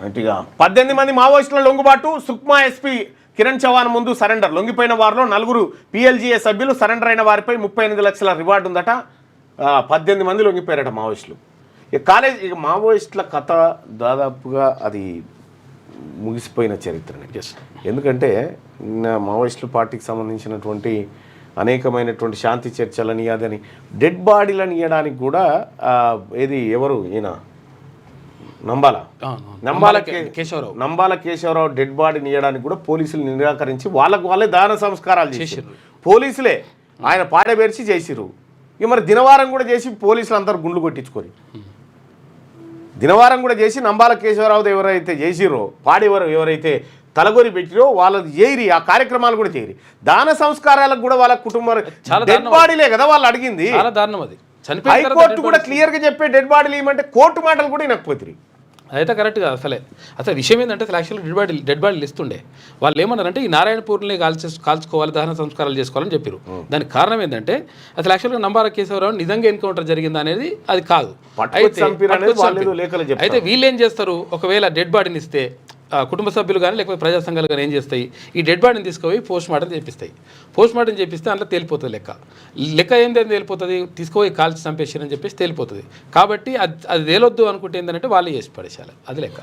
అంటే 18 మంది మావోయిస్టుల లొంగుబాటు. సుక్మా ఎస్పీ కిరణ్ చౌహాన్ ముందు సరెండర్. లొంగిపోయిన వారిలో 4 PLGA సభ్యులు. సరెండర్ అయిన వారిపై 38 లక్షల రివార్డు ఉందట. 18 మంది లొంగిపోయారట మావోయిస్టులు. ఇక మావోయిస్టుల కథ దాదాపుగా అది ముగిసిపోయిన చరిత్రనే. ఎందుకంటే మావోయిస్టుల పార్టీకి సంబంధించినటువంటి అనేకమైనటువంటి శాంతి చర్చలని అదని డెడ్ బాడీలను ఇవ్వడానికి కూడా ఎవరు ఈయన నంబాల కేశవరావు డెడ్ బాడీని ఇవ్వడానికి కూడా పోలీసులు నిరాకరించి వాళ్ళే దాన సంస్కారాలు చేశారు. పోలీసులే ఆయన పాడబెరిచి చేసిరు. ఇక మరి దినవారం కూడా చేసి పోలీసులు అందరూ గుండ్లు కొట్టించుకొని దినవారం కూడా చేసి నంబాల కేశవరావు ఎవరైతే చేసిరో ఎవరైతే తలగొరి పెట్టిరో వాళ్ళది చేయరి. ఆ కార్యక్రమాలు కూడా చేయరి. దాన సంస్కారాలకు కూడా వాళ్ళ కుటుంబం డెడ్ బాడీలే కదా వాళ్ళు అడిగింది. హైకోర్టు కూడా క్లియర్గా చెప్పే డెడ్ బాడీలు ఏమంటే కోర్టు మాటలు కూడా వినకపోతుంది. అదైతే కరెక్ట్ కాదు. అసలు విషయం ఏంటంటే అసలు యాక్చువల్గా డెడ్ బాడీలు ఇస్తుండే వాళ్ళు ఏమన్నారంటే ఈ నారాయణపూర్ని కాల్చుకోవాలి, దహన సంస్కారాలు చేసుకోవాలని చెప్పారు. దానికి కారణం ఏంటంటే అసలు యాక్చువల్గా నంబాల కేశవరావు నిజంగా ఎన్కౌంటర్ జరిగింది అనేది అది కాదు. అయితే వీళ్ళు ఏం చేస్తారు, ఒకవేళ డెడ్ బాడీని ఇస్తే కుటుంబ సభ్యులు కానీ లేకపోతే ప్రజా సంఘాలు కానీ ఏం చేస్తాయి, ఈ డెడ్ బాడీని తీసుకుపోయి పోస్ట్ మార్టం చేపిస్తాయి. పోస్ట్ మార్టం చేపిస్తే అందులో తేలిపోతుంది లెక్క ఏంటంటే తేలిపోతుంది, తీసుకుపోయి కాల్చి చంపేసారని చెప్పేసి తేలిపోతుంది. కాబట్టి అది తేలొద్దు అనుకుంటే ఏంటంటే వాళ్ళు చేసి పడేసాలి, అది లెక్క.